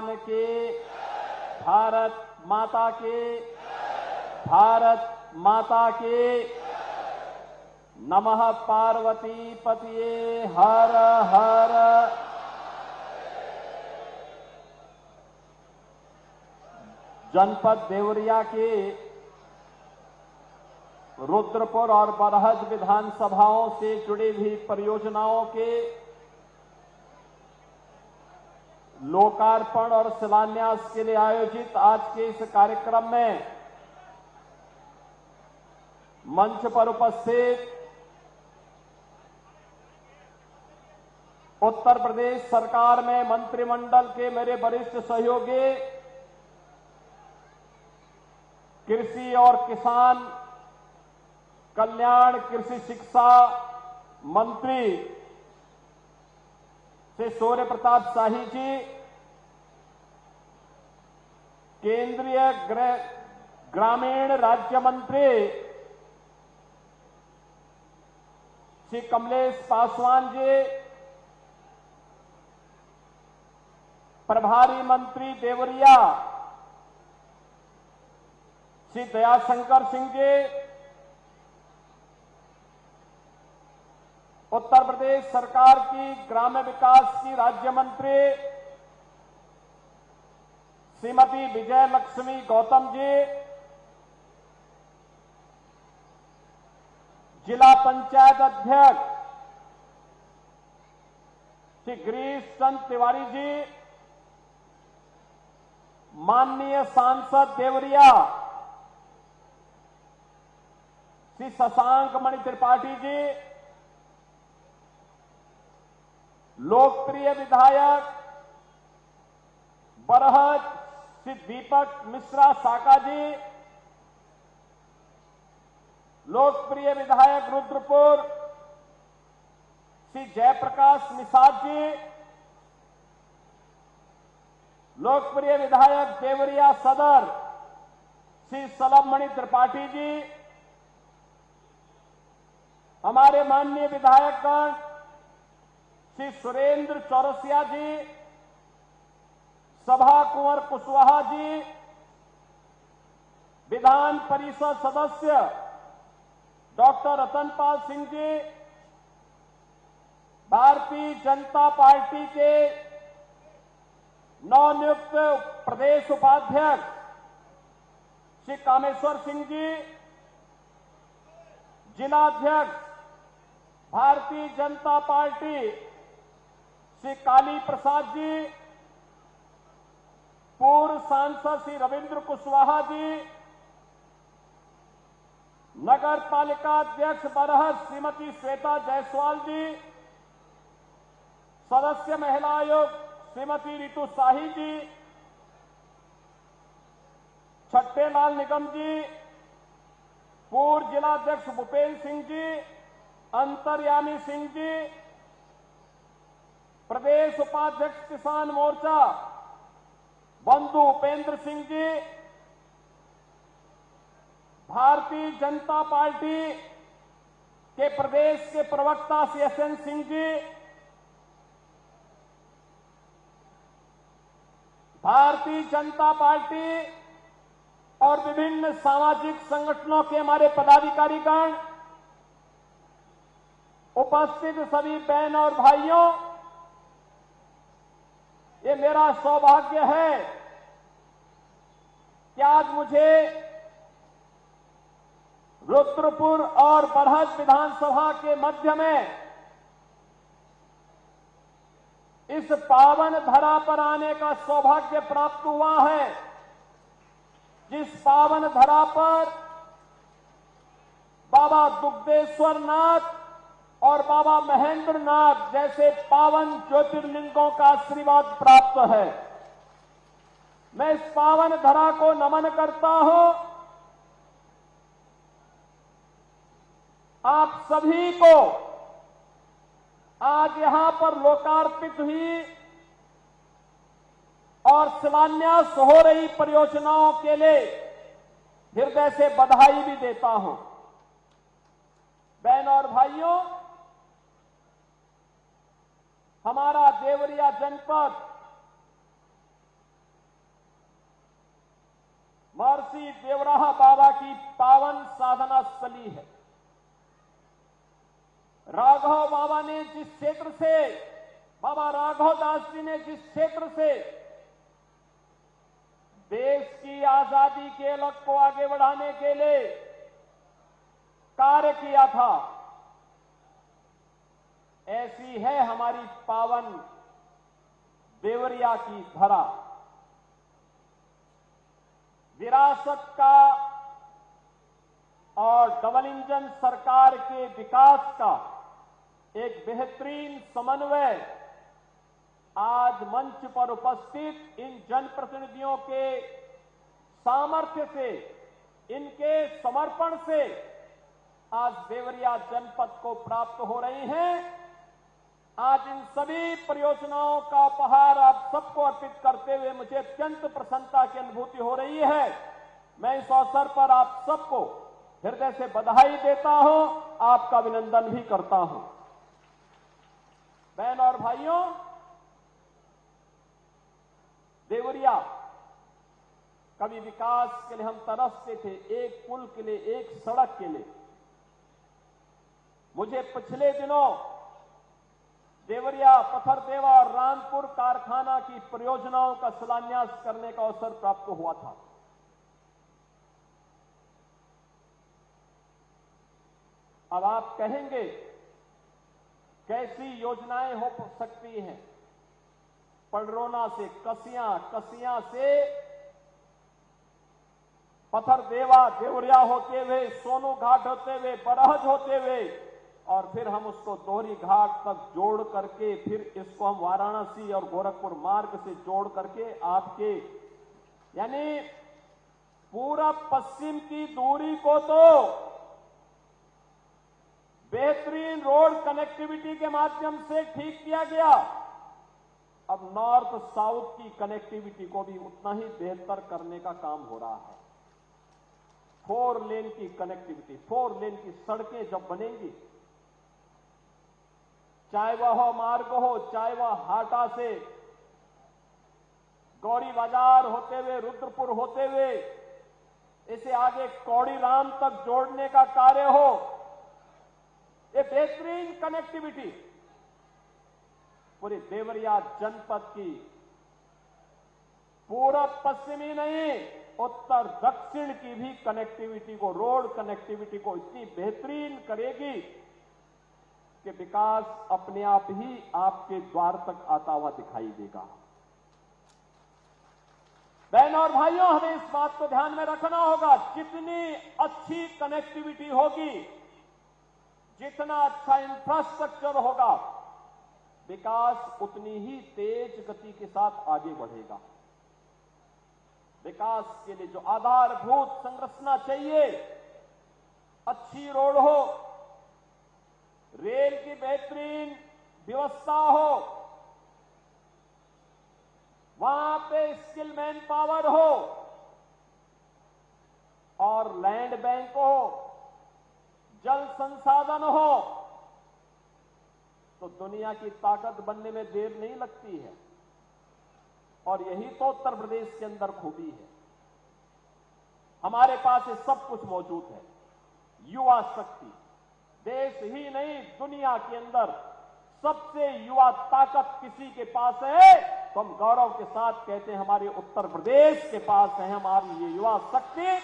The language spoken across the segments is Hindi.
के भारत माता के भारत माता के नमः पार्वती पतिये हर हर। जनपद देवरिया के रुद्रपुर और बरहज विधानसभाओं से जुड़ी हुई परियोजनाओं के लोकार्पण और शिलान्यास के लिए आयोजित आज के इस कार्यक्रम में मंच पर उपस्थित उत्तर प्रदेश सरकार में मंत्रिमंडल के मेरे वरिष्ठ सहयोगी कृषि और किसान कल्याण कृषि शिक्षा मंत्री श्री सूर्य प्रताप शाही जी, केंद्रीय ग्रामीण राज्य मंत्री श्री कमलेश पासवान जी, प्रभारी मंत्री देवरिया श्री दयाशंकर सिंह जी, उत्तर प्रदेश सरकार की ग्राम्य विकास की राज्य मंत्री श्रीमती विजय लक्ष्मी गौतम जी, जिला पंचायत अध्यक्ष श्री गिरीश चंद तिवारी जी, माननीय सांसद देवरिया श्री शशांक मणि त्रिपाठी जी, लोकप्रिय विधायक बरहज श्री दीपक मिश्रा साका जी, लोकप्रिय विधायक रुद्रपुर श्री जयप्रकाश निषाद जी, लोकप्रिय विधायक देवरिया सदर श्री सलभमणि त्रिपाठी जी, हमारे माननीय विधायकगण श्री सुरेंद्र चौरसिया जी, सभा कुंवर कुशवाहा जी, विधान परिषद सदस्य डॉक्टर रतनपाल सिंह जी, भारतीय जनता पार्टी के नवनियुक्त प्रदेश उपाध्यक्ष श्री कामेश्वर सिंह जी, जिलाध्यक्ष भारतीय जनता पार्टी श्री काली प्रसाद जी, पूर्व सांसद श्री रविंद्र कुशवाहा जी, नगर पालिका अध्यक्ष बरहज श्रीमती श्वेता जायसवाल जी, सदस्य महिला आयोग श्रीमती रितु शाही जी, छट्टेलाल निगम जी, पूर्व जिलाध्यक्ष भूपेन्द्र सिंह जी, अंतर्यामी सिंह जी, प्रदेश उपाध्यक्ष किसान मोर्चा बंधु उपेंद्र सिंह जी, भारतीय जनता पार्टी के प्रदेश के प्रवक्ता श्री एसएन सिंह जी, भारतीय जनता पार्टी और विभिन्न सामाजिक संगठनों के हमारे पदाधिकारीगण, उपस्थित सभी बहन और भाइयों, ये मेरा सौभाग्य है कि आज मुझे रुद्रपुर और बरहज विधानसभा के मध्य में इस पावन धरा पर आने का सौभाग्य प्राप्त हुआ है, जिस पावन धरा पर बाबा दुग्धेश्वर नाथ और बाबा महेंद्र नाथ जैसे पावन ज्योतिर्लिंगों का आशीर्वाद प्राप्त है। मैं इस पावन धरा को नमन करता हूं। आप सभी को आज यहां पर लोकार्पित हुई और शिलान्यास हो रही परियोजनाओं के लिए हृदय से बधाई भी देता हूं। बहनों और भाइयों, हमारा देवरिया जनपद महर्षि देवराहा बाबा की पावन साधना स्थली है। राघव बाबा ने जिस क्षेत्र से, बाबा राघव दास जी ने जिस क्षेत्र से देश की आजादी के लक्ष्य को आगे बढ़ाने के लिए कार्य किया था, ऐसी है हमारी पावन देवरिया की धरा। विरासत का और डबल इंजन सरकार के विकास का एक बेहतरीन समन्वय आज मंच पर उपस्थित इन जनप्रतिनिधियों के सामर्थ्य से, इनके समर्पण से आज देवरिया जनपद को प्राप्त हो रही हैं। आज इन सभी परियोजनाओं का उपहार आप सबको अर्पित करते हुए मुझे अत्यंत प्रसन्नता की अनुभूति हो रही है। मैं इस अवसर पर आप सबको हृदय से बधाई देता हूं, आपका अभिनंदन भी करता हूं। बहन और भाइयों, देवरिया कभी विकास के लिए हम तरसते थे, एक पुल के लिए, एक सड़क के लिए। मुझे पिछले दिनों देवरिया, पथरदेवा और रामपुर कारखाना की परियोजनाओं का शिलान्यास करने का अवसर प्राप्त हुआ था। अब आप कहेंगे कैसी योजनाएं हो सकती हैं? पडरौना से कसियां, कसियां से पथरदेवा, देवरिया होते हुए, सोनू घाट होते हुए, बरहज होते हुए, और फिर हम उसको दोहरी घाट तक जोड़ करके फिर इसको हम वाराणसी और गोरखपुर मार्ग से जोड़ करके आपके यानी पूरब पश्चिम की दूरी को तो बेहतरीन रोड कनेक्टिविटी के माध्यम से ठीक किया गया। अब नॉर्थ साउथ की कनेक्टिविटी को भी उतना ही बेहतर करने का काम हो रहा है। 4 लेन की कनेक्टिविटी, 4 लेन की सड़कें जब बनेंगी, चाहे वह मार्ग हो, चाहे वह हाटा से गौरी बाजार होते हुए, रुद्रपुर होते हुए इसे आगे कौड़ी राम तक जोड़ने का कार्य हो, ये बेहतरीन कनेक्टिविटी पूरी देवरिया जनपद की पूरब पश्चिमी नहीं, उत्तर दक्षिण की भी कनेक्टिविटी को, रोड कनेक्टिविटी को इतनी बेहतरीन करेगी कि विकास अपने आप ही आपके द्वार तक आता हुआ दिखाई देगा। बहन और भाइयों, हमें इस बात को ध्यान में रखना होगा, जितनी अच्छी कनेक्टिविटी होगी, जितना अच्छा इंफ्रास्ट्रक्चर होगा, विकास उतनी ही तेज गति के साथ आगे बढ़ेगा। विकास के लिए जो आधारभूत संरचना चाहिए, अच्छी रोड हो, रेल की बेहतरीन व्यवस्था हो, वहां पे स्किल मैन पावर हो और लैंड बैंक हो, जल संसाधन हो, तो दुनिया की ताकत बनने में देर नहीं लगती है। और यही तो उत्तर प्रदेश के अंदर खूबी है। हमारे पास ये सब कुछ मौजूद है। युवा शक्ति, देश ही नहीं दुनिया के अंदर सबसे युवा ताकत किसी के पास है तो हम गौरव के साथ कहते हैं हमारे उत्तर प्रदेश के पास है। हमारी ये युवा शक्ति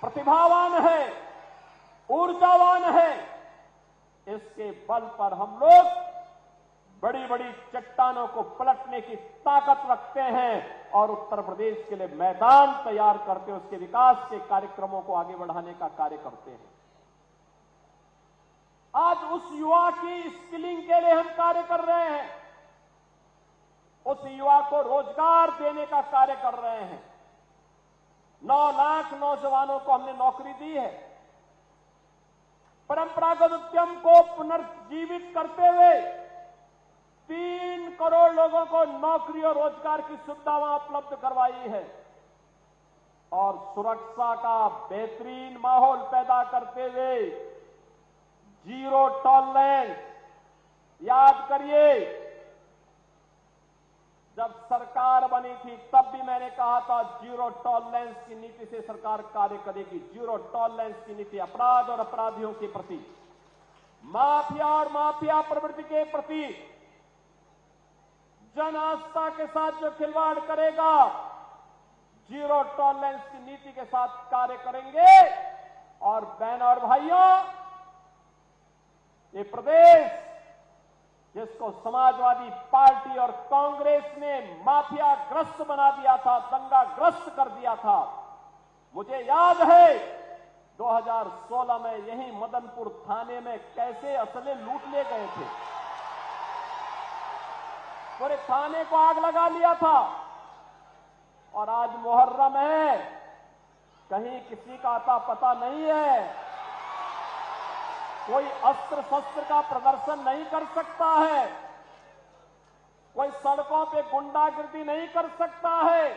प्रतिभावान है, ऊर्जावान है। इसके बल पर हम लोग बड़ी बड़ी चट्टानों को पलटने की ताकत रखते हैं और उत्तर प्रदेश के लिए मैदान तैयार करते, उसके विकास के कार्यक्रमों को आगे बढ़ाने का कार्य करते हैं। आज उस युवा की स्किलिंग के लिए हम कार्य कर रहे हैं, उस युवा को रोजगार देने का कार्य कर रहे हैं। 9 लाख नौजवानों को हमने नौकरी दी है। परंपरागत उद्यम को पुनर्जीवित करते हुए 3 करोड़ लोगों को नौकरी और रोजगार की सुविधा वहां उपलब्ध करवाई है और सुरक्षा का बेहतरीन माहौल पैदा करते हुए जीरो टॉलरेंस, याद करिए जब सरकार बनी थी तब भी मैंने कहा था जीरो टॉलरेंस की नीति से सरकार कार्य करेगी। जीरो टॉलरेंस की नीति अपराध और अपराधियों के प्रति, माफिया और माफिया प्रवृत्ति के प्रति, जन आस्था के साथ जो खिलवाड़ करेगा, जीरो टॉलरेंस की नीति के साथ कार्य करेंगे। और बहनों और भाइयों, ये प्रदेश जिसको समाजवादी पार्टी और कांग्रेस ने माफिया ग्रस्त बना दिया था, दंगा ग्रस्त कर दिया था, मुझे याद है 2016 में यही मदनपुर थाने में कैसे असले लूट ले गए थे। पूरे थाने को आग लगा लिया था। और आज मुहर्रम है, कहीं किसी का आता पता नहीं है, कोई अस्त्र शस्त्र का प्रदर्शन नहीं कर सकता है, कोई सड़कों पे गुंडागिर्दी नहीं कर सकता है।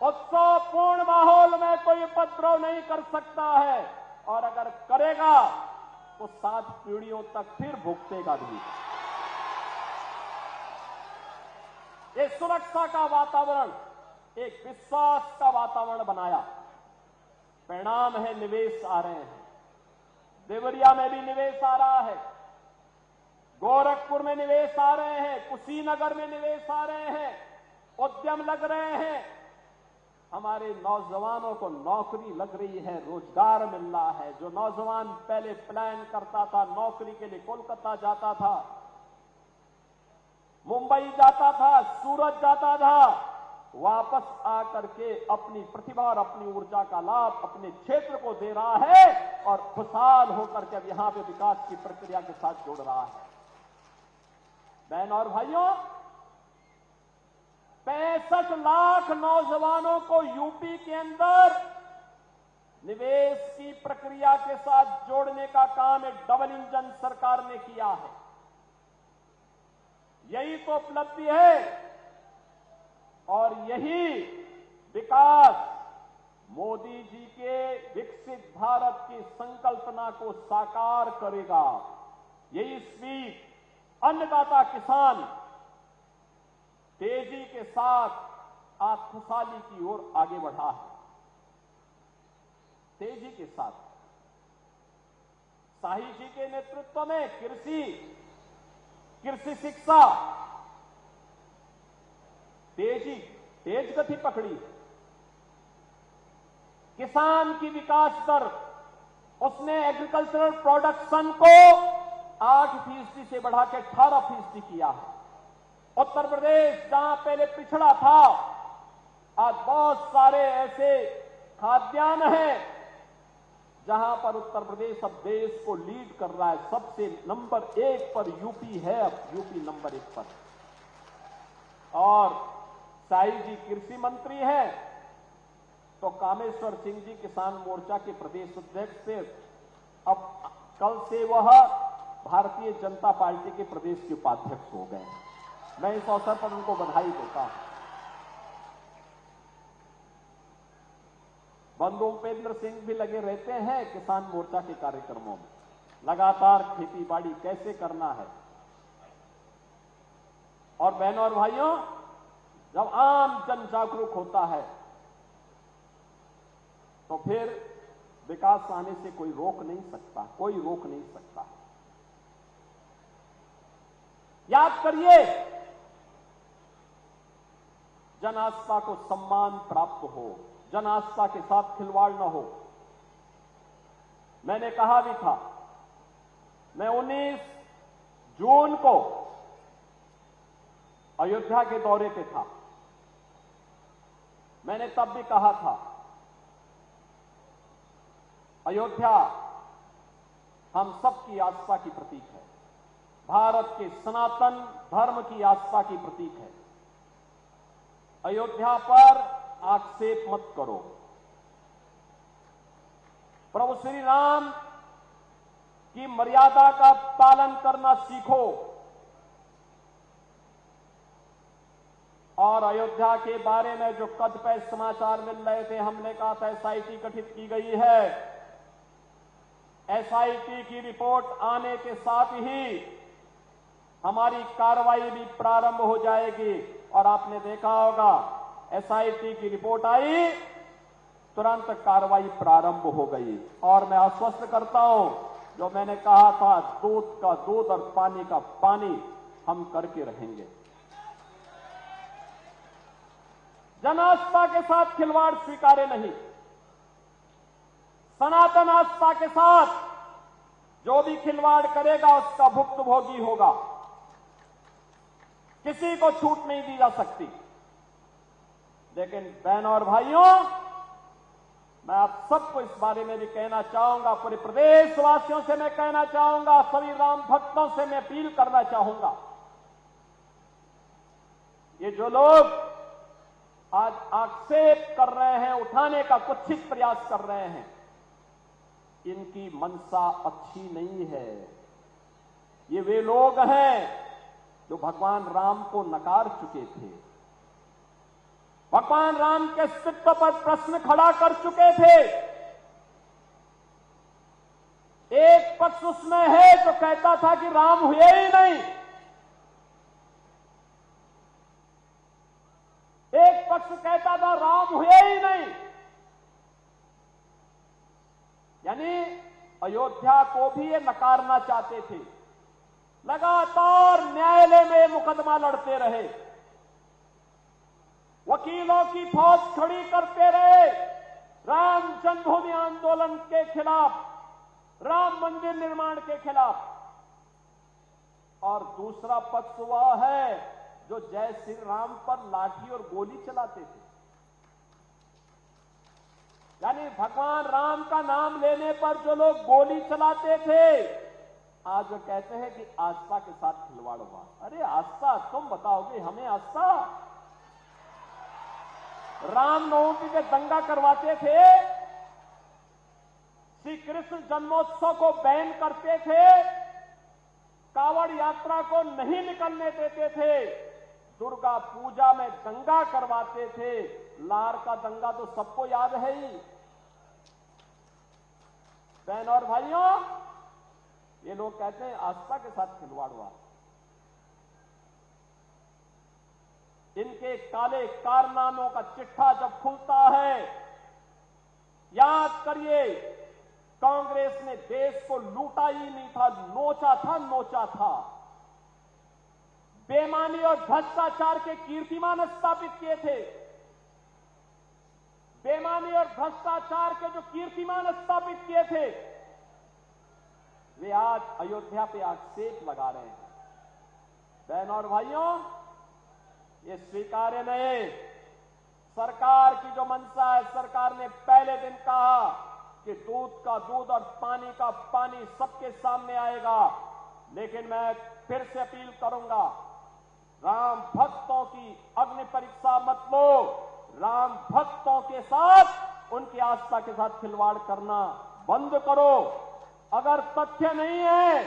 उत्सवपूर्ण माहौल में कोई उपद्रव नहीं कर सकता है, और अगर करेगा तो 7 पीढ़ियों तक फिर भुगतेगा भी। ये सुरक्षा का वातावरण, एक विश्वास का वातावरण बनाया। परिणाम है निवेश आ रहे हैं। देवरिया में भी निवेश आ रहा है, गोरखपुर में निवेश आ रहे हैं, कुशीनगर में निवेश आ रहे हैं, उद्यम लग रहे हैं। हमारे नौजवानों को नौकरी लग रही है, रोजगार मिल रहा है। जो नौजवान पहले प्लान करता था नौकरी के लिए, कोलकाता जाता था, मुंबई जाता था, सूरत जाता था, वापस आकर के अपनी प्रतिभा और अपनी ऊर्जा का लाभ अपने क्षेत्र को दे रहा है और खुशहाल होकर के अब यहां पे विकास की प्रक्रिया के साथ जुड़ रहा है। बहनों और भाइयों, 65 लाख नौजवानों को यूपी के अंदर निवेश की प्रक्रिया के साथ जोड़ने का काम एक डबल इंजन सरकार ने किया है। यही तो उपलब्धि है और यही विकास मोदी जी के विकसित भारत की संकल्पना को साकार करेगा। यही स्वीप अन्नदाता किसान तेजी के साथ आज खुशहाली की ओर आगे बढ़ा है। तेजी के साथ शाही जी के नेतृत्व में कृषि शिक्षा तेज गति पकड़ी। किसान की विकास दर, उसने एग्रीकल्चरल प्रोडक्शन को 8% से बढ़ा के 18% किया है। उत्तर प्रदेश जहां पहले पिछड़ा था, आज बहुत सारे ऐसे खाद्यान्न हैं जहां पर उत्तर प्रदेश अब देश को लीड कर रहा है। सबसे नंबर 1 पर यूपी है, अब यूपी नंबर 1 पर। और शाही जी कृषि मंत्री हैं तो कामेश्वर सिंह जी किसान मोर्चा के प्रदेश अध्यक्ष थे, अब कल से वह भारतीय जनता पार्टी के प्रदेश के उपाध्यक्ष हो गए। मैं इस अवसर पर उनको बधाई देता हूं। बंधु उपेंद्र सिंह भी लगे रहते हैं किसान मोर्चा के कार्यक्रमों में, लगातार खेती बाड़ी कैसे करना है। और बहनों और भाइयों, जब आम जन जागरूक होता है तो फिर विकास आने से कोई रोक नहीं सकता, कोई रोक नहीं सकता। याद करिए, जन आस्था को सम्मान प्राप्त हो, जन आस्था के साथ खिलवाड़ न हो। मैंने कहा भी था, मैं 19 जून को अयोध्या के दौरे पे था। मैंने तब भी कहा था, अयोध्या हम सबकी आस्था की प्रतीक है, भारत के सनातन धर्म की आस्था की प्रतीक है। अयोध्या पर आक्षेप मत करो। प्रभु श्री राम की मर्यादा का पालन करना सीखो। और अयोध्या के बारे में जो कतिपय समाचार मिल रहे थे, हमने कहा था एसआईटी गठित की गई है। एसआईटी की रिपोर्ट आने के साथ ही हमारी कार्रवाई भी प्रारंभ हो जाएगी। और आपने देखा होगा एसआईटी की रिपोर्ट आई, तुरंत कार्रवाई प्रारंभ हो गई। और मैं आश्वस्त करता हूं, जो मैंने कहा था दूध का दूध और पानी का पानी हम करके रहेंगे। जन आस्था के साथ खिलवाड़ स्वीकार्य नहीं। सनातन आस्था के साथ जो भी खिलवाड़ करेगा उसका भुक्तभोगी होगा। किसी को छूट नहीं दी जा सकती। लेकिन बहनों और भाइयों, मैं आप सबको इस बारे में भी कहना चाहूंगा, पूरे प्रदेशवासियों से मैं कहना चाहूंगा, सभी राम भक्तों से मैं अपील करना चाहूंगा, ये जो लोग आज आक्षेप कर रहे हैं, उठाने का कुत्सित प्रयास कर रहे हैं, इनकी मंशा अच्छी नहीं है। ये वे लोग हैं जो भगवान राम को नकार चुके थे, भगवान राम के अस्तित्व पर प्रश्न खड़ा कर चुके थे। एक पक्ष उसमें है जो कहता था कि राम हुए ही नहीं, एक पक्ष कहता था राम हुए ही नहीं। यानी अयोध्या को भी ये नकारना चाहते थे। लगातार न्यायालय में मुकदमा लड़ते रहे, वकीलों की फौज खड़ी करते रहे राम जन्मभूमि आंदोलन के खिलाफ, राम मंदिर निर्माण के खिलाफ। और दूसरा पक्ष वह है जो जय श्री राम पर लाठी और गोली चलाते थे। यानी भगवान राम का नाम लेने पर जो लोग गोली चलाते थे, आज वो कहते हैं कि आस्था के साथ खिलवाड़ हुआ। अरे आस्था तुम बताओगे हमें? आस्था रामनवमी पे दंगा करवाते थे, श्री कृष्ण जन्मोत्सव को बैन करते थे, कावड़ यात्रा को नहीं निकलने देते थे, दुर्गा पूजा में दंगा करवाते थे। लार का दंगा तो सबको याद है ही। बहन और भाइयों, ये लोग कहते हैं आस्था के साथ खिलवाड़ हुआ। इनके काले कारनामों का चिट्ठा जब खुलता है, याद करिए कांग्रेस ने देश को लूटा ही नहीं था, नोचा था। बेईमानी और भ्रष्टाचार के कीर्तिमान स्थापित किए थे। बेईमानी और भ्रष्टाचार के जो कीर्तिमान स्थापित किए थे, वे आज अयोध्या पे आक्षेप लगा रहे हैं। बहनों और भाइयों, ये स्वीकार्य नहीं। सरकार की जो मंशा है, सरकार ने पहले दिन कहा कि दूध का दूध और पानी का पानी सबके सामने आएगा। लेकिन मैं फिर से अपील करूंगा, राम भक्तों की अग्नि परीक्षा मत लो। राम भक्तों के साथ, उनकी आस्था के साथ खिलवाड़ करना बंद करो। अगर तथ्य नहीं है,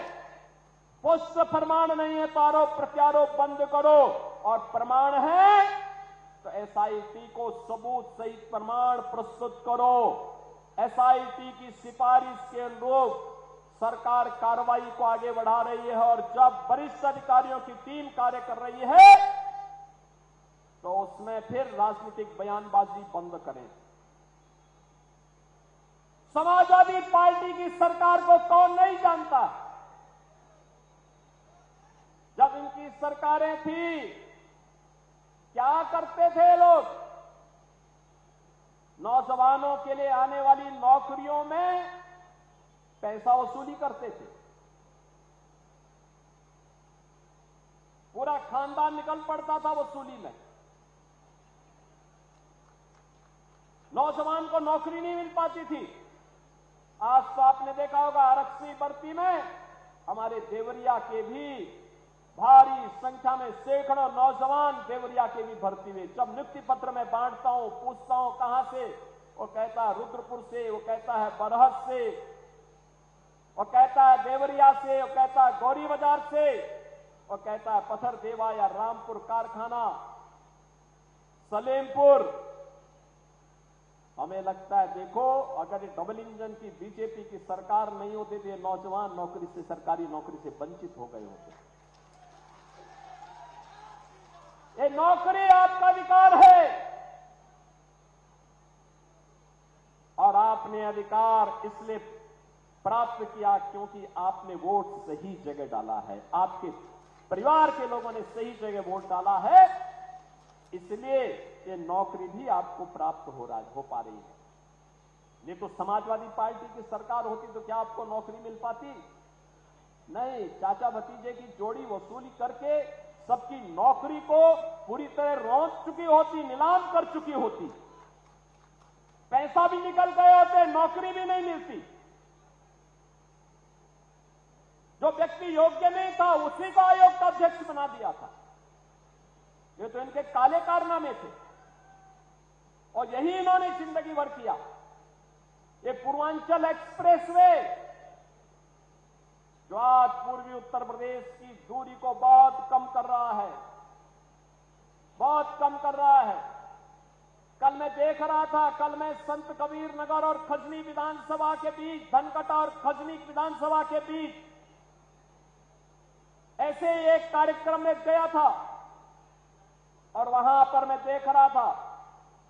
पुष्ट प्रमाण नहीं है, तो आरोप प्रत्यारोप बंद करो। और प्रमाण है तो एसआईटी को सबूत सहित प्रमाण प्रस्तुत करो। एसआईटी की सिफारिश के अनुरूप सरकार कार्रवाई को आगे बढ़ा रही है, और जब वरिष्ठ अधिकारियों की टीम कार्य कर रही है तो उसमें फिर राजनीतिक बयानबाजी बंद करें। समाजवादी पार्टी की सरकार को कौन नहीं जानता? जब इनकी सरकारें थी, क्या करते थे लोग? नौजवानों के लिए आने वाली नौकरियों में पैसा वसूली करते थे। पूरा खानदान निकल पड़ता था वसूली में। नौजवान को नौकरी नहीं मिल पाती थी। आज तो आपने देखा होगा आरक्षी भर्ती में हमारे देवरिया के भी भारी संख्या में सैकड़ों नौजवान देवरिया के भी भर्ती हुए। जब नियुक्ति पत्र में बांटता हूं, पूछता हूं कहां से, वो कहता है रुद्रपुर से, वो कहता है बरहत से, वो कहता है देवरिया से, वो कहता है गौरी बाजार से, वो कहता है पत्थर देवा या रामपुर कारखाना, सलेमपुर। हमें लगता है देखो, अगर ये डबल इंजन की बीजेपी की सरकार नहीं होती तो ये नौजवान नौकरी से, सरकारी नौकरी से वंचित हो गए होते। नौकरी आपका अधिकार है और आपने अधिकार इसलिए प्राप्त किया क्योंकि आपने वोट सही जगह डाला है, आपके परिवार के लोगों ने सही जगह वोट डाला है, इसलिए ये नौकरी भी आपको प्राप्त हो पा रही है। नहीं तो समाजवादी पार्टी की सरकार होती तो क्या आपको नौकरी मिल पाती? नहीं, चाचा भतीजे की जोड़ी वसूली करके सबकी नौकरी को पूरी तरह रौंद चुकी होती, नीलाम कर चुकी होती, पैसा भी निकल गए होते, नौकरी भी नहीं मिलती। जो व्यक्ति योग्य नहीं था उसी को आयोग का अध्यक्ष बना दिया था। ये तो इनके काले कारनामे थे और यही इन्होंने जिंदगी भर किया। ये पूर्वांचल एक्सप्रेसवे जो आज पूर्वी उत्तर प्रदेश की दूरी को बहुत कम कर रहा है, बहुत कम कर रहा है। कल मैं देख रहा था, कल मैं संत कबीर नगर और खजनी विधानसभा के बीच, धनकटा और खजनी विधानसभा के बीच ऐसे ही एक कार्यक्रम में गया था और वहां पर मैं देख रहा था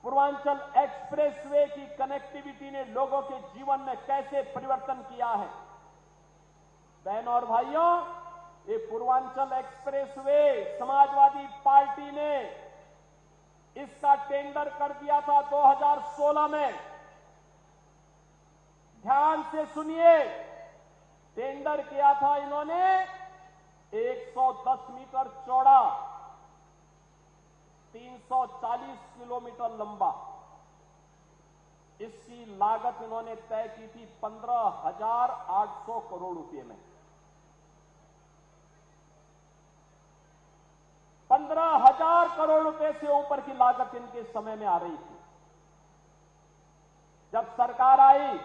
पूर्वांचल एक्सप्रेसवे की कनेक्टिविटी ने लोगों के जीवन में कैसे परिवर्तन किया है। बहनों और भाइयों, ये पूर्वांचल एक्सप्रेसवे समाजवादी पार्टी ने इसका टेंडर कर दिया था 2016 में। ध्यान से सुनिए, टेंडर किया था इन्होंने 110 मीटर चौड़ा, 340 किलोमीटर लंबा। इसकी लागत इन्होंने तय की थी 15,800 करोड़ रुपए में। 15,000 करोड़ रुपए से ऊपर की लागत इनके समय में आ रही थी। जब सरकार आई,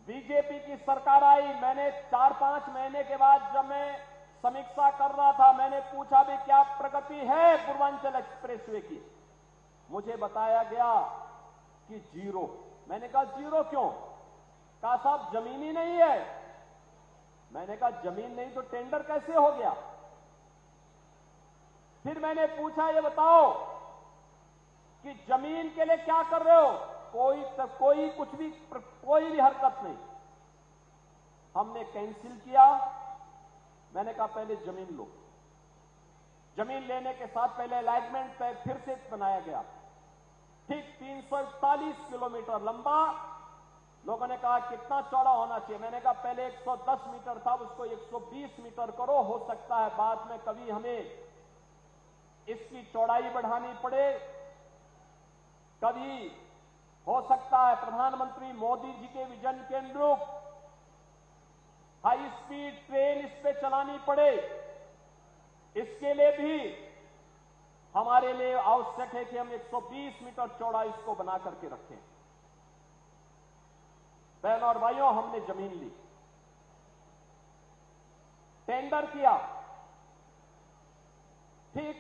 बीजेपी की सरकार आई, मैंने 4-5 महीने के बाद जब मैं समीक्षा कर रहा था, मैंने पूछा भी क्या प्रगति है पूर्वांचल एक्सप्रेसवे की। मुझे बताया गया कि जीरो। मैंने कहा जीरो क्यों? कहा साहब जमीन ही नहीं है। मैंने कहा जमीन नहीं तो टेंडर कैसे हो गया? फिर मैंने पूछा ये बताओ कि जमीन के लिए क्या कर रहे हो? कोई भी हरकत नहीं। हमने कैंसिल किया। मैंने कहा पहले जमीन लो। जमीन लेने के साथ पहले अलाइनमेंट फिर से बनाया गया, ठीक 341 किलोमीटर लंबा। लोगों ने कहा कितना चौड़ा होना चाहिए? मैंने कहा पहले 110 मीटर था, उसको 120 मीटर करो। हो सकता है बाद में कभी हमें इसकी चौड़ाई बढ़ानी पड़े, कभी हो सकता है प्रधानमंत्री मोदी जी के विजन के अनुरूप हाई स्पीड ट्रेन इस पे चलानी पड़े। इसके लिए भी हमारे लिए आवश्यक है कि हम 120 मीटर चौड़ा इसको बना करके रखें। बहनों और भाइयों, हमने जमीन ली, टेंडर किया, ठीक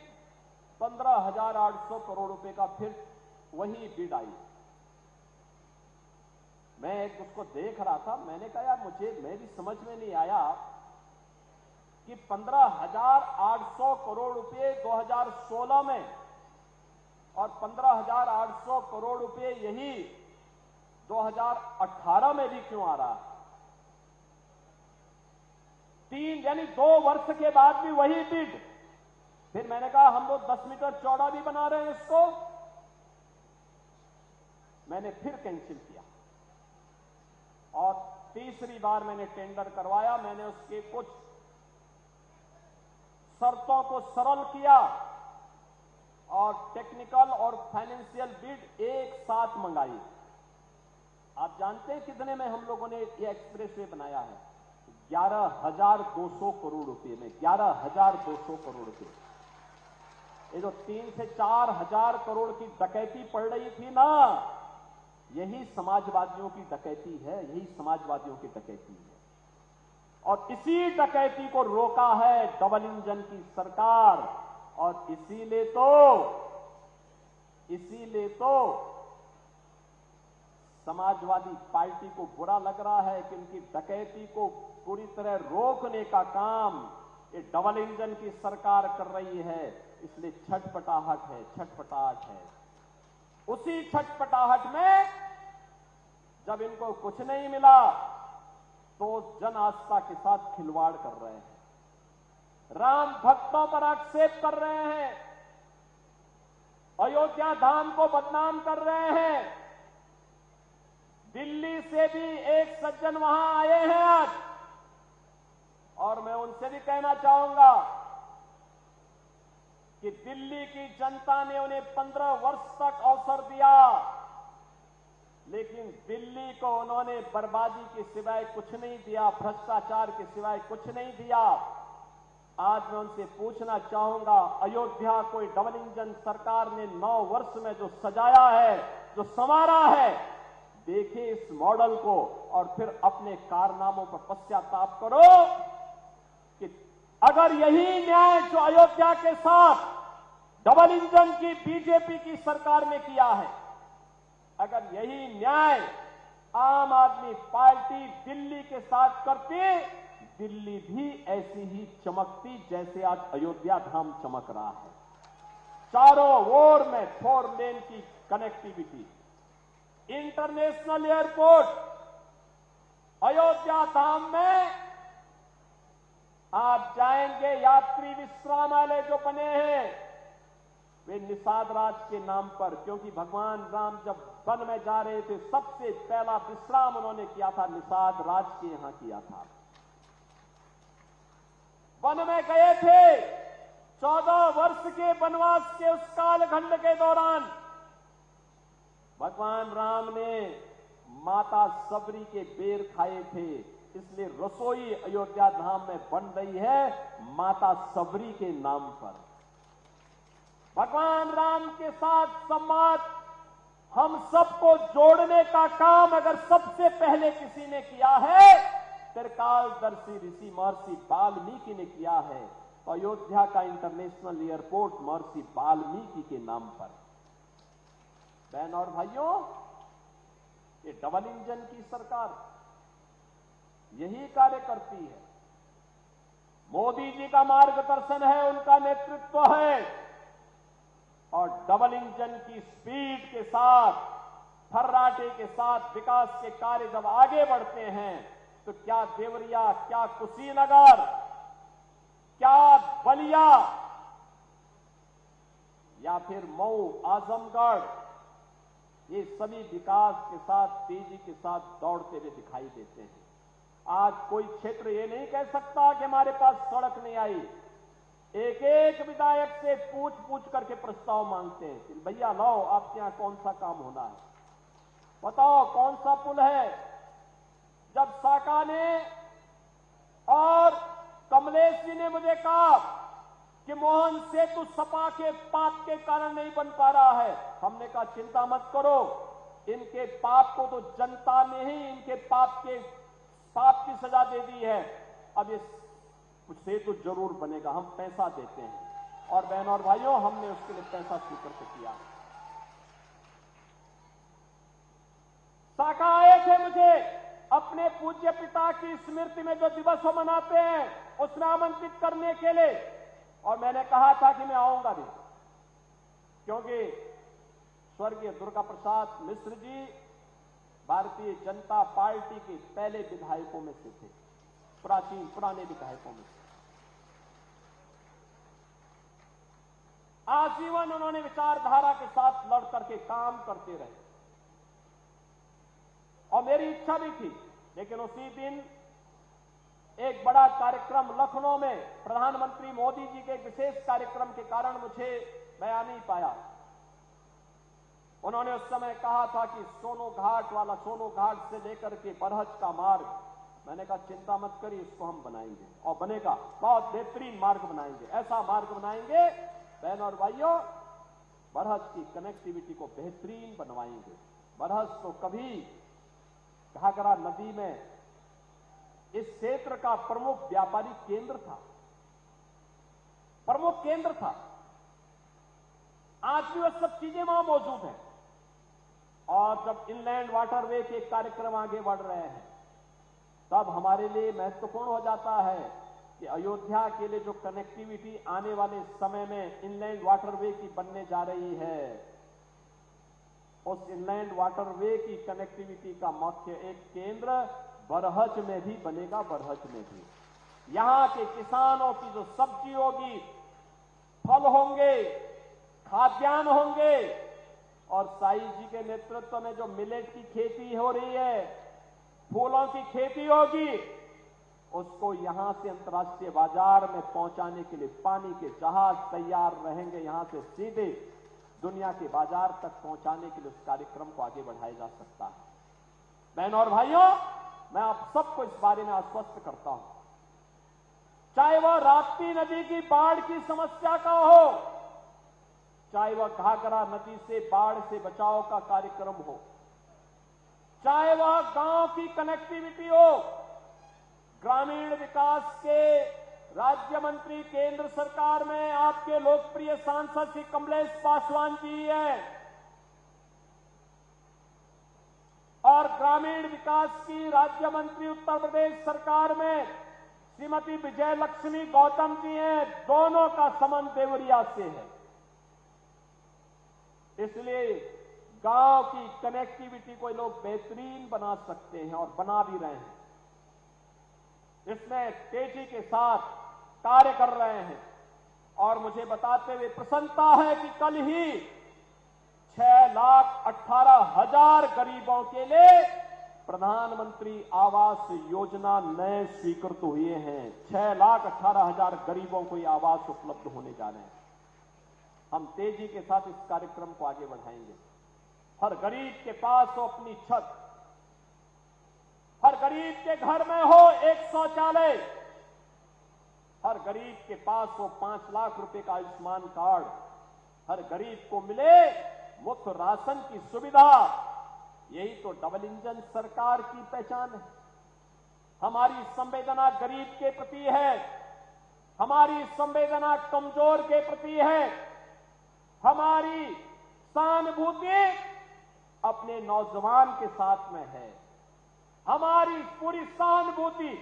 15,800 करोड़ रुपए का फिर वही बिड आई। मैं उसको देख रहा था, मैंने कहा यार मैं भी समझ में नहीं आया कि 15,800 करोड़ रुपए 2016 में और 15,800 करोड़ रुपए यही 2018 में भी क्यों आ रहा? 3 यानी 2 वर्ष के बाद भी वही बिड। फिर मैंने कहा हम लोग 10 मीटर चौड़ा भी बना रहे हैं इसको। मैंने फिर कैंसिल किया और तीसरी बार मैंने टेंडर करवाया। मैंने उसके कुछ शर्तों को सरल किया और टेक्निकल और फाइनेंशियल बिड एक साथ मंगाई। आप जानते हैं कितने में हम लोगों ने ये एक्सप्रेसवे बनाया है? 11,200 करोड़ रुपए में। 11,200 करोड़ रुपए। ये जो 3 से 4 हजार करोड़ की डकैती पड़ रही थी ना, यही समाजवादियों की डकैती है, यही समाजवादियों की डकैती है। और इसी डकैती को रोका है डबल इंजन की सरकार। और इसीलिए तो समाजवादी पार्टी को बुरा लग रहा है कि उनकी डकैती को पूरी तरह रोकने का काम ये डबल इंजन की सरकार कर रही है। इसलिए छटपटाहट है, छटपटाहट है। उसी छटपटाहट में जब इनको कुछ नहीं मिला तो जन आस्था के साथ खिलवाड़ कर रहे हैं, राम भक्तों पर आक्षेप कर रहे हैं, अयोध्या धाम को बदनाम कर रहे हैं। दिल्ली से भी एक सज्जन वहां आए हैं आज, और मैं उनसे भी कहना चाहूंगा कि दिल्ली की जनता ने उन्हें 15 वर्ष तक अवसर दिया, लेकिन दिल्ली को उन्होंने बर्बादी के सिवाय कुछ नहीं दिया, भ्रष्टाचार के सिवाय कुछ नहीं दिया। आज मैं उनसे पूछना चाहूंगा, अयोध्या कोई डबल इंजन सरकार ने 9 वर्ष में जो सजाया है, जो संवारा है, देखिए इस मॉडल को और फिर अपने कारनामों पर पश्चाताप करो कि अगर यही न्याय जो अयोध्या के साथ डबल इंजन की बीजेपी की सरकार ने किया है, अगर यही न्याय आम आदमी पार्टी दिल्ली के साथ करती, दिल्ली भी ऐसी ही चमकती जैसे आज अयोध्या धाम चमक रहा है। चारों ओर में 4 लेन की कनेक्टिविटी, इंटरनेशनल एयरपोर्ट, अयोध्या धाम में आप जाएंगे, यात्री विश्रामालय जो बने हैं वे निषाद राज के नाम पर, क्योंकि भगवान राम जब वन में जा रहे थे सबसे पहला विश्राम उन्होंने किया था निषाद राज के यहां किया था। वन में गए थे, 14 वर्ष के वनवास के उस कालखंड के दौरान भगवान राम ने माता सबरी के बेर खाए थे, इसलिए रसोई अयोध्या धाम में बन रही है माता सबरी के नाम पर। भगवान राम के साथ संवाद, हम सबको जोड़ने का काम अगर सबसे पहले किसी ने किया है, त्रिकालदर्शी ऋषि महर्षि वाल्मीकि ने किया है। तो अयोध्या का इंटरनेशनल एयरपोर्ट महर्षि वाल्मीकि के नाम पर। बहन और भाइयों, ये डबल इंजन की सरकार यही कार्य करती है। मोदी जी का मार्गदर्शन है, उनका नेतृत्व है, और डबल इंजन की स्पीड के साथ, फर्राटे के साथ विकास के कार्य जब आगे बढ़ते हैं तो क्या देवरिया, क्या कुशीनगर, क्या बलिया या फिर मऊ, आजमगढ़, ये सभी विकास के साथ, तेजी के साथ दौड़ते हुए दिखाई देते हैं। आज कोई क्षेत्र ये नहीं कह सकता कि हमारे पास सड़क नहीं आई। एक एक विधायक से पूछ पूछ करके प्रस्ताव मांगते हैं कि भैया लाओ, आपके यहां कौन सा काम होना है, बताओ कौन सा पुल है। जब साका ने और कमलेश जी ने मुझे कहा कि मोहन सेतु सपा के पाप के कारण नहीं बन पा रहा है, हमने कहा चिंता मत करो, इनके पाप को तो जनता ने ही इनके पाप की सजा दे दी है। अब ये सेतु जरूर बनेगा, हम पैसा देते हैं। और बहनों और भाइयों, हमने उसके लिए पैसा स्वीकृत किया। साका आए थे मुझे अपने पूज्य पिता की स्मृति में जो दिवस वो मनाते हैं उसमें आमंत्रित करने के लिए, और मैंने कहा था कि मैं आऊंगा भी, क्योंकि स्वर्गीय दुर्गा प्रसाद मिश्र जी भारतीय जनता पार्टी के पहले विधायकों में से थे, पुराने विधायकों में से। आजीवन उन्होंने विचारधारा के साथ लड़ करके काम करते रहे, और मेरी इच्छा भी थी, लेकिन उसी दिन एक बड़ा कार्यक्रम लखनऊ में प्रधानमंत्री मोदी जी के विशेष कार्यक्रम के कारण मैं आ नहीं पाया। उन्होंने उस समय कहा था कि सोनो घाट से लेकर के बरहज का मार्ग, मैंने कहा चिंता मत करिए, इसको हम बनाएंगे और बनेगा, बहुत बेहतरीन मार्ग बनाएंगे, ऐसा मार्ग बनाएंगे बहन और भाइयों, बरहज की कनेक्टिविटी को बेहतरीन बनवाएंगे। बरहज तो कभी घाघरा नदी में इस क्षेत्र का प्रमुख व्यापारिक केंद्र था, आज भी वो सब चीजें वहां मौजूद हैं। और जब इनलैंड वाटरवे के कार्यक्रम आगे बढ़ रहे हैं, तब हमारे लिए महत्वपूर्ण हो जाता है कि अयोध्या के लिए जो कनेक्टिविटी आने वाले समय में इनलैंड वाटरवे की बनने जा रही है, उस इनलैंड वाटरवे की कनेक्टिविटी का मुख्य एक केंद्र बरहज में भी बनेगा। बरहज में भी यहां के किसानों की जो सब्जी होगी, फल होंगे, खाद्यान्न होंगे, और साई जी के नेतृत्व में जो मिलेट की खेती हो रही है, फूलों की खेती होगी, उसको यहां से अंतर्राष्ट्रीय बाजार में पहुंचाने के लिए पानी के जहाज तैयार रहेंगे। यहां से सीधे दुनिया के बाजार तक पहुंचाने के लिए उस कार्यक्रम को आगे बढ़ाया जा सकता है। बहनों और भाइयों, मैं आप सबको इस बारे में आश्वस्त करता हूं, चाहे वह राप्ती नदी की बाढ़ की समस्या का हो, चाहे वह घाघरा नदी से बाढ़ से बचाव का कार्यक्रम हो, चाहे वह गांव की कनेक्टिविटी हो। ग्रामीण विकास के राज्य मंत्री केंद्र सरकार में आपके लोकप्रिय सांसद श्री कमलेश पासवान जी हैं, और ग्रामीण विकास की राज्य मंत्री उत्तर प्रदेश सरकार में श्रीमती विजय लक्ष्मी गौतम जी हैं। दोनों का संबंध देवरिया से है, इसलिए गांव की कनेक्टिविटी को लोग बेहतरीन बना सकते हैं और बना भी रहे हैं। इसमें तेजी के साथ कार्य कर रहे हैं, और मुझे बताते हुए प्रसन्नता है कि कल ही 6,18,000 गरीबों के लिए प्रधानमंत्री आवास योजना नए स्वीकृत हुए हैं। 6,18,000 गरीबों को ये आवास उपलब्ध होने जा रहे हैं। हम तेजी के साथ इस कार्यक्रम को आगे बढ़ाएंगे। हर गरीब के पास हो अपनी छत, हर गरीब के घर में हो एक शौचालय, हर गरीब के पास हो 5 लाख रुपए का आयुष्मान कार्ड, हर गरीब को मिले मुफ्त राशन की सुविधा। यही तो डबल इंजन सरकार की पहचान है। हमारी संवेदना गरीब के प्रति है, हमारी संवेदना कमजोर के प्रति है, हमारी सहानुभूति अपने नौजवान के साथ में है, हमारी पूरी सहानुभूति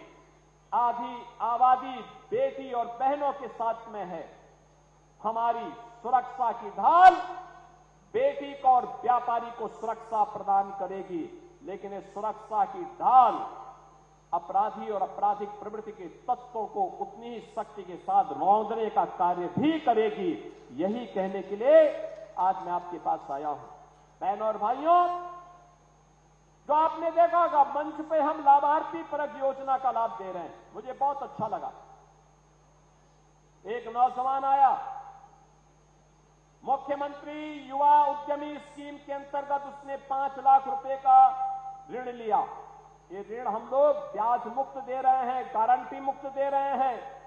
आधी आबादी बेटी और बहनों के साथ में है। हमारी सुरक्षा की ढाल बेटी को और व्यापारी को सुरक्षा प्रदान करेगी, लेकिन इस सुरक्षा की ढाल अपराधी और आपराधिक प्रवृत्ति के तत्वों को उतनी ही शक्ति के साथ रौंदने का कार्य भी करेगी। यही कहने के लिए आज मैं आपके पास आया हूं। बहनों और भाइयों, जो आपने देखा होगा मंच पे हम लाभार्थी परक योजना का लाभ दे रहे हैं, मुझे बहुत अच्छा लगा। एक नौजवान आया, मुख्यमंत्री युवा उद्यमी स्कीम के अंतर्गत उसने 5 लाख रुपए का ऋण लिया। ये ऋण हम लोग ब्याज मुक्त दे रहे हैं, गारंटी मुक्त दे रहे हैं,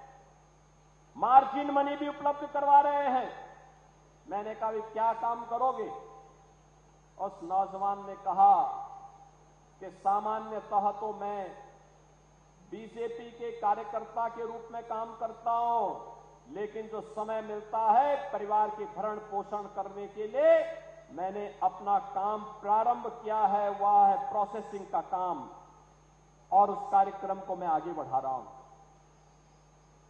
मार्जिन मनी भी उपलब्ध करवा रहे हैं। मैंने कहा क्या काम करोगे? उस नौजवान ने कहा कि सामान्यतः तो मैं बीजेपी के कार्यकर्ता के रूप में काम करता हूं, लेकिन जो समय मिलता है परिवार के भरण पोषण करने के लिए मैंने अपना काम प्रारंभ किया है, वह है प्रोसेसिंग का काम, और उस कार्यक्रम को मैं आगे बढ़ा रहा हूं।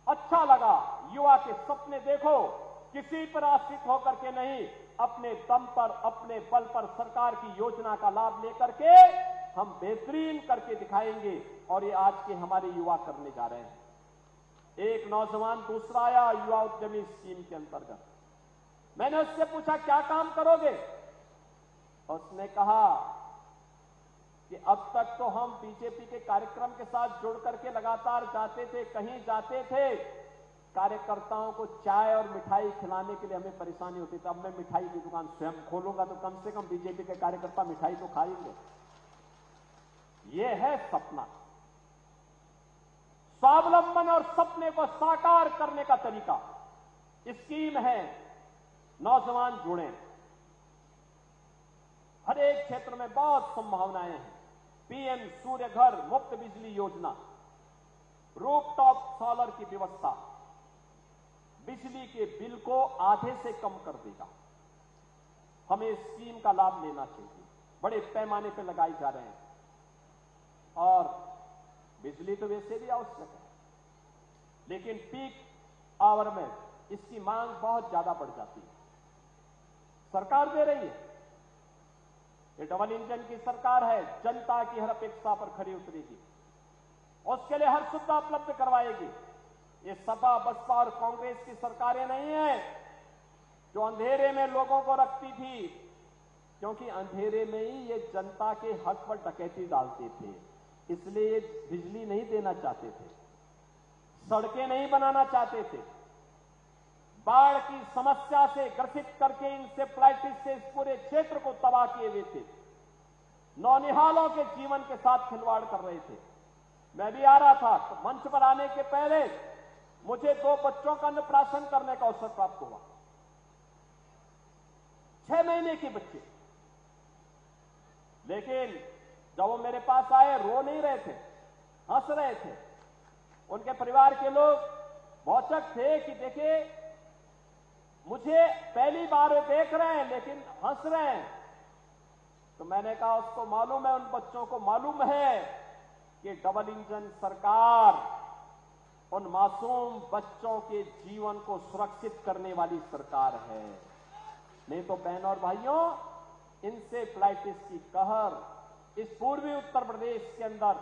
अच्छा लगा। युवा के सपने देखो, किसी पर आश्रित होकर के नहीं, अपने दम पर अपने बल पर सरकार की योजना का लाभ लेकर के हम बेहतरीन करके दिखाएंगे, और ये आज के हमारे युवा करने जा रहे हैं। एक नौजवान दूसरा आया युवा उद्यमी स्कीम के अंतर्गत। मैंने उससे पूछा क्या काम करोगे? उसने कहा कि अब तक तो हम बीजेपी के कार्यक्रम के साथ जुड़ करके लगातार जाते थे, कहीं जाते थे, कार्यकर्ताओं को चाय और मिठाई खिलाने के लिए हमें परेशानी होती थी। अब मैं मिठाई की दुकान स्वयं खोलूंगा तो कम से कम बीजेपी के कार्यकर्ता मिठाई तो खाएंगे। यह है सपना, स्वावलंबन और सपने को साकार करने का तरीका। स्कीम है, नौजवान जुड़े। हर एक क्षेत्र में बहुत संभावनाएं हैं। पीएम सूर्य घर मुफ्त बिजली योजना, रूफटॉप सोलर की व्यवस्था बिजली के बिल को आधे से कम कर देगा। हमें इस स्कीम का लाभ लेना चाहिए। बड़े पैमाने पर लगाए जा रहे हैं, और बिजली तो वैसे भी आवश्यक है, लेकिन पीक आवर में इसकी मांग बहुत ज्यादा बढ़ जाती है। सरकार दे रही है, ये डबल इंजन की सरकार है, जनता की हर अपेक्षा पर खरी उतरेगी, उसके लिए हर सुविधा उपलब्ध करवाएगी। ये सपा, बसपा और कांग्रेस की सरकारें नहीं है जो अंधेरे में लोगों को रखती थी, क्योंकि अंधेरे में ही ये जनता के हक पर डकैती डालते थे, इसलिए ये बिजली नहीं देना चाहते थे, सड़कें नहीं बनाना चाहते थे, बाढ़ की समस्या से ग्रसित करके इंसेफ्लाइटिस से इस पूरे क्षेत्र को तबाह किए हुए थे, नौनिहालों के जीवन के साथ खिलवाड़ कर रहे थे। मैं भी आ रहा था तो मंच पर आने के पहले मुझे 2 बच्चों का अन्नप्राशन करने का अवसर प्राप्त हुआ, 6 महीने के बच्चे, लेकिन जब वो मेरे पास आए रो नहीं रहे थे, हंस रहे थे। उनके परिवार के लोग भौचक थे कि देखिए मुझे पहली बार देख रहे हैं लेकिन हंस रहे हैं। तो मैंने कहा उसको मालूम है, उन बच्चों को मालूम है कि डबल इंजन सरकार उन मासूम बच्चों के जीवन को सुरक्षित करने वाली सरकार है। नहीं तो बहनों और भाइयों, इंसेफ्लाइटिस की कहर इस पूर्वी उत्तर प्रदेश के अंदर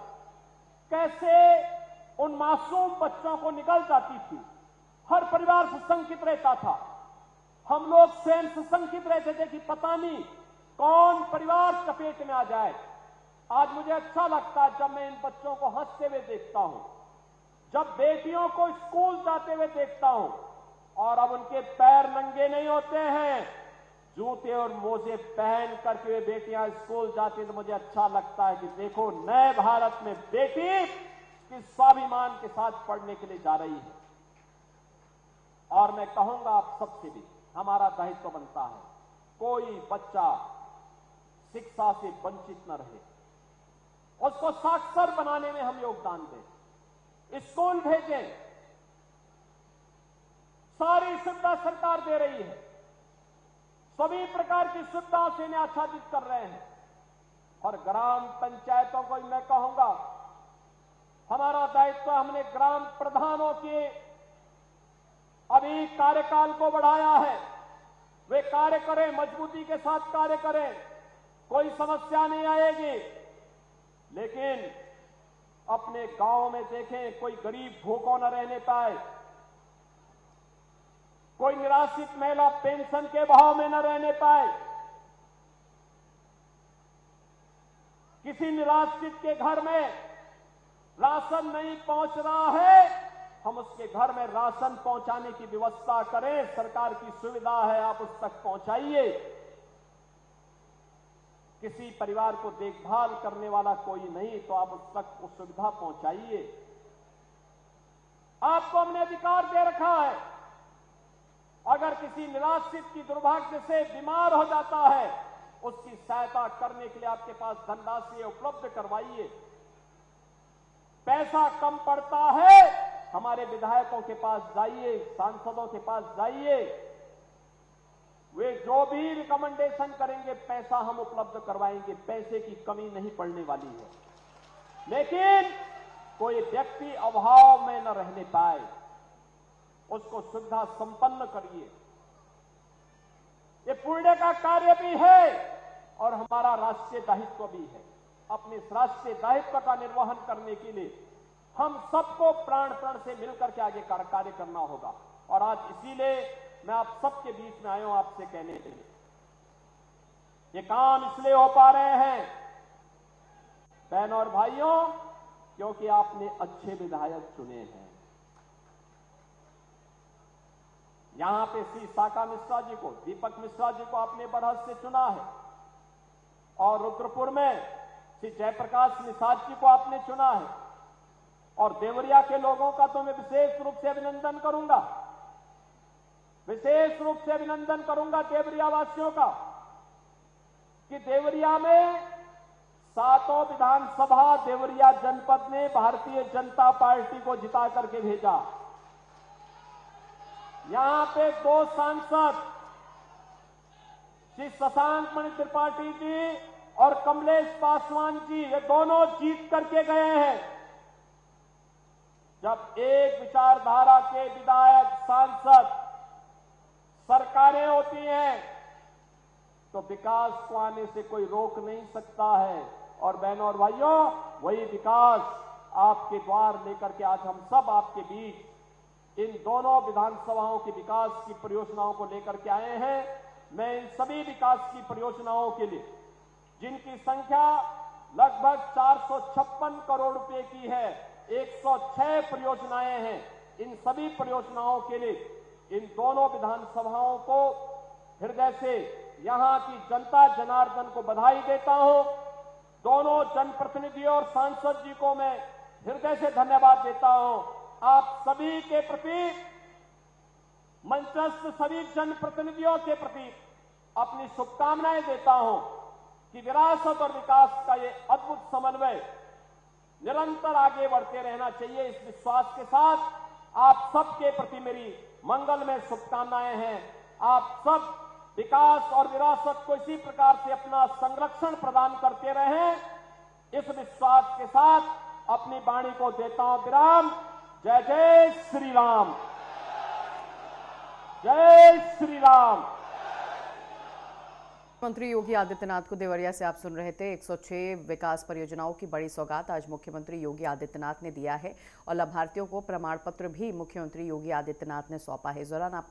कैसे उन मासूम बच्चों को निकल जाती थी। हर परिवार सुशंकित रहता था, हम लोग स्वयं सुशंकित रहते थे कि पता नहीं कौन परिवार चपेट में आ जाए। आज मुझे अच्छा लगता है जब मैं इन बच्चों को हंसते हुए देखता हूं, जब बेटियों को स्कूल जाते हुए देखता हूं, और अब उनके पैर नंगे नहीं होते हैं, जूते और मोजे पहन करके वे बेटियां स्कूल जाती, तो मुझे अच्छा लगता है कि देखो नए भारत में बेटी किस स्वाभिमान के साथ पढ़ने के लिए जा रही है। और मैं कहूंगा आप सबसे भी, हमारा दायित्व बनता है कोई बच्चा शिक्षा से वंचित न रहे, उसको साक्षर बनाने में हम योगदान दें, स्कूल भेजें। सारी सुविधा सरकार दे रही है, सभी प्रकार की सुविधाओं से इन्हें आच्छादित कर रहे हैं। और ग्राम पंचायतों को मैं कहूंगा हमारा दायित्व, हमने ग्राम प्रधानों के अभी कार्यकाल को बढ़ाया है, वे कार्य करें, मजबूती के साथ कार्य करें, कोई समस्या नहीं आएगी। लेकिन अपने गांव में देखें, कोई गरीब भूखों न रहने पाए, कोई निराश्रित महिला पेंशन के भाव में न रहने पाए, किसी निराश्रित के घर में राशन नहीं पहुंच रहा है, हम उसके घर में राशन पहुंचाने की व्यवस्था करें। सरकार की सुविधा है, आप उस तक पहुंचाइए। किसी परिवार को देखभाल करने वाला कोई नहीं, तो आप उस तक उस सुविधा पहुंचाइए। आपको हमने अधिकार दे रखा है, अगर किसी निराश्रित की दुर्भाग्य से बीमार हो जाता है, उसकी सहायता करने के लिए आपके पास धनराशि उपलब्ध करवाइए। पैसा कम पड़ता है, हमारे विधायकों के पास जाइए, सांसदों के पास जाइए, वे जो भी रिकमेंडेशन करेंगे पैसा हम उपलब्ध करवाएंगे, पैसे की कमी नहीं पड़ने वाली है। लेकिन कोई व्यक्ति अभाव में न रहने पाए, उसको सुविधा संपन्न करिए। ये पुण्य का कार्य भी है और हमारा राष्ट्रीय दायित्व भी है। अपने इस राष्ट्रीय दायित्व का निर्वहन करने के लिए हम सबको प्राण प्राण से मिलकर के आगे कार्य करना होगा। और आज इसीलिए मैं आप सबके बीच में आया हूं आपसे कहने के लिए, ये काम इसलिए हो पा रहे हैं बहनों और भाइयों, क्योंकि आपने अच्छे विधायक चुने हैं। यहां पे श्री साका मिश्रा जी को, दीपक मिश्रा जी को आपने बढ़त से चुना है, और रुद्रपुर में श्री जयप्रकाश निषाद जी को आपने चुना है। और देवरिया के लोगों का तो मैं विशेष रूप से अभिनंदन करूंगा, विशेष रूप से अभिनंदन करूंगा देवरिया वासियों का, कि देवरिया में 7 विधानसभा देवरिया जनपद ने भारतीय जनता पार्टी को जिता करके भेजा। यहां पे 2 सांसद श्री शशांक मणि त्रिपाठी जी और कमलेश पासवान जी, ये दोनों जीत करके गए हैं। जब एक विचारधारा के विधायक, सांसद, सरकारें होती हैं तो विकास को आने से कोई रोक नहीं सकता है। और बहनों और भाइयों, वही विकास आपके द्वार लेकर के आज हम सब आपके बीच इन दोनों विधानसभाओं की विकास की परियोजनाओं को लेकर के आए हैं। मैं इन सभी विकास की परियोजनाओं के लिए, जिनकी संख्या लगभग 456 करोड़ रुपए की है, 106 परियोजनाएं हैं, इन सभी परियोजनाओं के लिए इन दोनों विधानसभाओं को हृदय से यहां की जनता जनार्दन को बधाई देता हूं। दोनों जनप्रतिनिधियों और सांसद जी को मैं हृदय से धन्यवाद देता हूं। आप सभी के प्रति, मंचस्थ सभी जनप्रतिनिधियों के प्रति अपनी शुभकामनाएं देता हूं कि विरासत और विकास का ये अद्भुत समन्वय निरंतर आगे बढ़ते रहना चाहिए। इस विश्वास के साथ आप सबके प्रति मेरी मंगलमय शुभकामनाएं हैं। आप सब विकास और विरासत को इसी प्रकार से अपना संरक्षण प्रदान करते रहें, इस विश्वास के साथ अपनी वाणी को देता हूं विराम। जय जय श्री राम, जय श्री राम। मुख्यमंत्री योगी आदित्यनाथ को देवरिया से आप सुन रहे थे। 106 विकास परियोजनाओं की बड़ी सौगात आज मुख्यमंत्री योगी आदित्यनाथ ने दिया है और लाभार्थियों को प्रमाण पत्र भी मुख्यमंत्री योगी आदित्यनाथ ने सौंपा है। इस दौरान आप